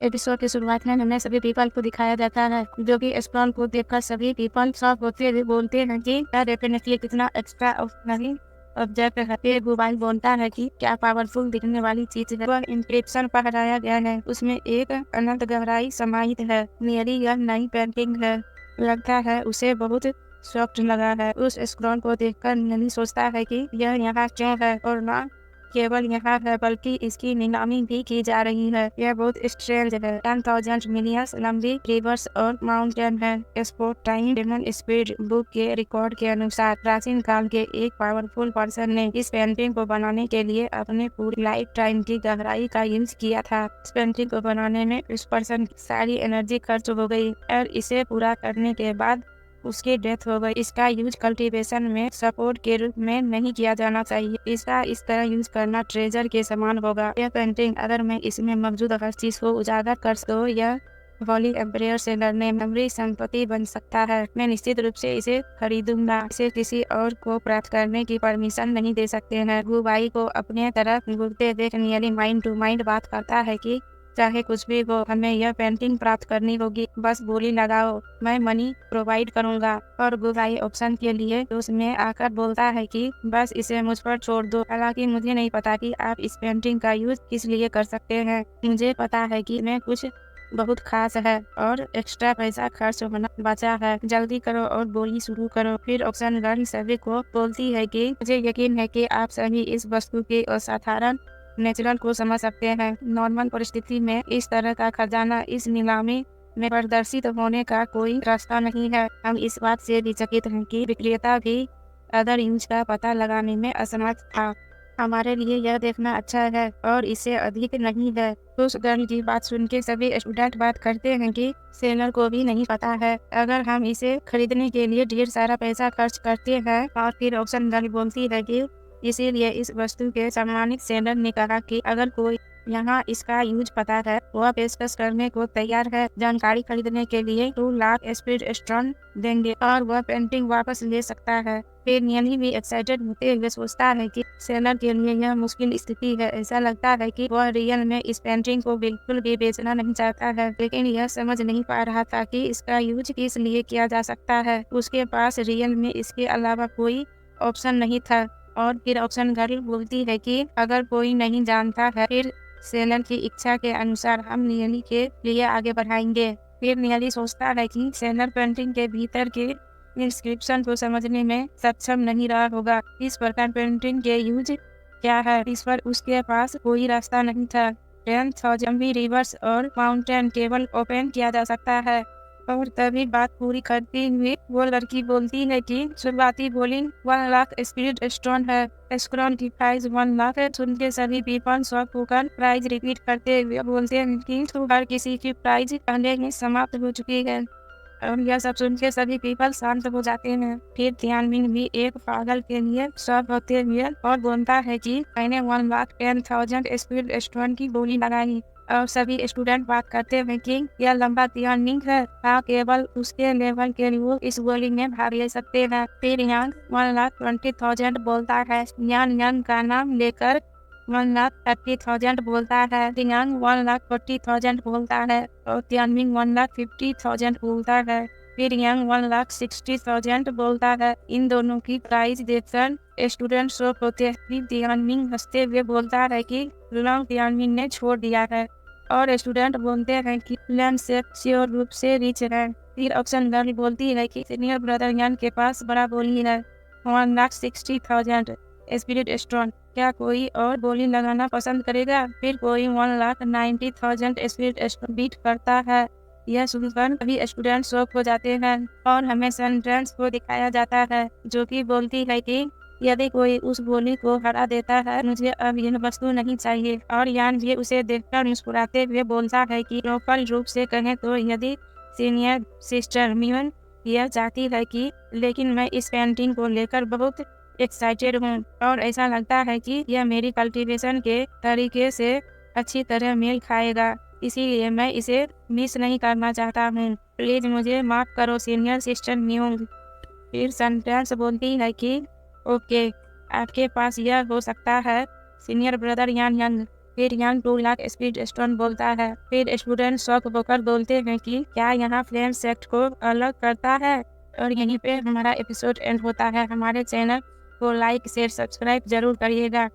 Episode की शुरुआत में हमें सभी पीपल को दिखाया जाता है जो कि स्प्रॉन को देखकर सभी पीपल शॉक होते हुए बोलते हैं कि डेफिनेटली कितना एक्स्ट्रा ऑर्डिनरी ऑब्जेक्ट है। फिर गुबाई बोलता है कि क्या पावरफुल दिखने वाली चीज है। वह इंक्रिप्शन पकड़ाया गया है, उसमें एक अनंत गहराई समाहित है। मेरी यह नई पेंटिंग है। लगता है उसे बहुत शॉक्ड लगा है। उस स्क्रॉन को देखकर नली सोचता है कि यह यहाँ क्यों है और न केवल यहाँ है बल्कि इसकी नीलामी भी की जा रही है। यह बहुत स्ट्रेंज है। 10,000 मिलियंस लंबी रिवर्स और माउंटेन है। स्पोर्ट टाइम डेमन स्पीड बुक के रिकॉर्ड के अनुसार प्राचीन काल के एक पावरफुल पर्सन ने इस पेंटिंग को बनाने के लिए अपने पूरी लाइफ टाइम की गहराई का यूज किया था। इस पेंटिंग को बनाने में उस पर्सन की सारी एनर्जी खर्च हो गई और इसे पूरा करने के बाद उसकी डेथ हो गई। इसका यूज कल्टीवेशन में सपोर्ट के रूप में नहीं किया जाना चाहिए। इसका इस तरह यूज करना ट्रेजर के समान होगा। यह पेंटिंग अगर मैं इसमें मौजूद हर चीज को उजागर कर तो यह होली एम्पायर से लड़ने मेमोरी संपत्ति बन सकता है। मैं निश्चित रूप से इसे खरीदूंगा। इसे किसी और को प्राप्त करने की परमिशन नहीं दे सकते हैं। गुबाई को अपने तरफ घूरते देख नियली माइंड टू माइंड बात करता है कि चाहे कुछ भी हो, हमें यह पेंटिंग प्राप्त करनी होगी। बस बोली लगाओ, मैं मनी प्रोवाइड करूंगा। और गुबाई ऑप्शन के लिए उसमें आकर बोलता है कि बस इसे मुझ पर छोड़ दो। हालांकि मुझे नहीं पता कि आप इस पेंटिंग का यूज किस लिए कर सकते हैं। मुझे पता है कि मैं कुछ बहुत खास है और एक्स्ट्रा पैसा खर्च होना बचा है। जल्दी करो और बोली शुरू करो। फिर ऑप्शन गर्ल सभी को बोलती है कि मुझे यकीन है कि आप सभी इस वस्तु के असाधारण नेचुरल को समझ सकते हैं। नॉर्मल परिस्थिति में इस तरह का खजाना इस नीलामी में प्रदर्शित होने का कोई रास्ता नहीं है। हम इस बात से भी चकित हैं कि विक्रेता भी अदर यूज का पता लगाने में असमर्थ था। हमारे लिए यह देखना अच्छा है और इससे अधिक नहीं है। उस गर्ल की बात सुन के सभी स्टूडेंट बात करते हैं कि सेलर को भी नहीं पता है। अगर हम इसे खरीदने के लिए ढेर सारा पैसा खर्च करते हैं। और फिर ऑप्शन गर्ल बोलती है कि इसीलिए इस वस्तु के सम्मानित सेलर ने कहा कि अगर कोई यहाँ इसका यूज पता है, वह पेशकश करने को तैयार है। जानकारी खरीदने के लिए 2 लाख स्पीड स्टोन देंगे और वह पेंटिंग वापस ले सकता है। फिर नियली भी एक्साइटेड होते हुए सोचता है कि सेलर के लिए यह मुश्किल स्थिति है। ऐसा लगता है कि वह रियल में इस पेंटिंग को बिल्कुल भी बेचना नहीं चाहता है, लेकिन यह समझ नहीं पा रहा था कि इसका यूज किस लिए किया जा सकता है। उसके पास रियल में इसके अलावा कोई ऑप्शन नहीं था। और फिर ऑप्शन गर्ल बोलती है कि अगर कोई नहीं जानता है, फिर सेलर की इच्छा के अनुसार हम नियली के लिए आगे बढ़ाएंगे। फिर नियली सोचता है कि सेलर पेंटिंग के भीतर के इंस्क्रिप्शन को समझने में सक्षम नहीं रहा होगा। इस प्रकार पेंटिंग के यूज क्या है, इस पर उसके पास कोई रास्ता नहीं था। 10,000 रिवर्स और माउंटेन केवल ओपन किया जा सकता है। और तभी बात पूरी करती हुई वो लड़की बोलती है कि शुरुआती बोलिंग 1 लाख स्पीड स्टोन है। स्क्रॉन की प्राइस 1 लाख है। सुन के सभी पीपल शॉक होकर प्राइस रिपीट करते हुए बोलते हैं कि हर किसी की प्राइस पहले ही समाप्त हो चुकी है। और यह सब सुन के सभी पीपल शांत हो जाते हैं। फिर तियानमिन भी एक पागल के लिए शॉक होते हुए और बोलता है कि मैंने 1,10,000 स्पीड स्टोन की बोली लगाई। और सभी स्टूडेंट बात करते हैं कि यह लंबा तियानमिन है। हाँ, केवल उसके लेवल के लोग इस बोली में भाग ले सकते हैं। फिर यांग 1,20,000 बोलता है। यांग का नाम लेकर 1,30,000 बोलता है। यांग 1,40,000 बोलता है और तियानमिन 1,50,000 बोलता है। फिर यांग 1,60,000 बोलता है। इन दोनों की प्राइस देखकर स्टूडेंट शॉक होते हैं। फिर तियानमिन हंसते हुए बोलता है कि लॉन्ग तियानमिन ने छोड़ दिया है। और स्टूडेंट बोलते हैं कि प्लान से श्योर रूप से रिच है। फिर ऑप्शन गर्ल बोलती है कि सीनियर ब्रदर यान के पास बड़ा बोली है 1,60,000 स्पिरिट स्टोन। क्या कोई और बोली लगाना पसंद करेगा? फिर कोई 1,90,000 स्पिरिट स्टोन बीट करता है। यह सुनकर सभी स्टूडेंट शॉक हो जाते हैं और हमें सेंटेंस को दिखाया जाता है जो कि बोलती है कि यदि कोई उस बोली को हरा देता है, मुझे अब यह वस्तु नहीं चाहिए। और यान भी उसे देखकर मुस्कुराते हुए बोलता है कि लोकल रूप से कहें तो यदि सीनियर सिस्टर मियन यह चाहती है कि, लेकिन मैं इस पेंटिंग को लेकर बहुत एक्साइटेड हूँ और ऐसा लगता है कि यह मेरी कल्टीवेशन के तरीके से अच्छी तरह मेल खाएगा, इसीलिए मैं इसे मिस नहीं करना चाहता हूँ। प्लीज मुझे माफ करो सीनियर सिस्टर मियोंग। फिर सेंटेंस बोलती है कि ओके, आपके पास यह हो सकता है सीनियर ब्रदर यान यंग। फिर यंग 2 लाख स्पीड स्टोन बोलता है। फिर स्टूडेंट शॉक होकर बोलते हैं कि क्या यहाँ फ्लेम सेक्ट को अलग करता है। और यहीं पे हमारा एपिसोड एंड होता है। हमारे चैनल को लाइक शेयर सब्सक्राइब जरूर करिएगा।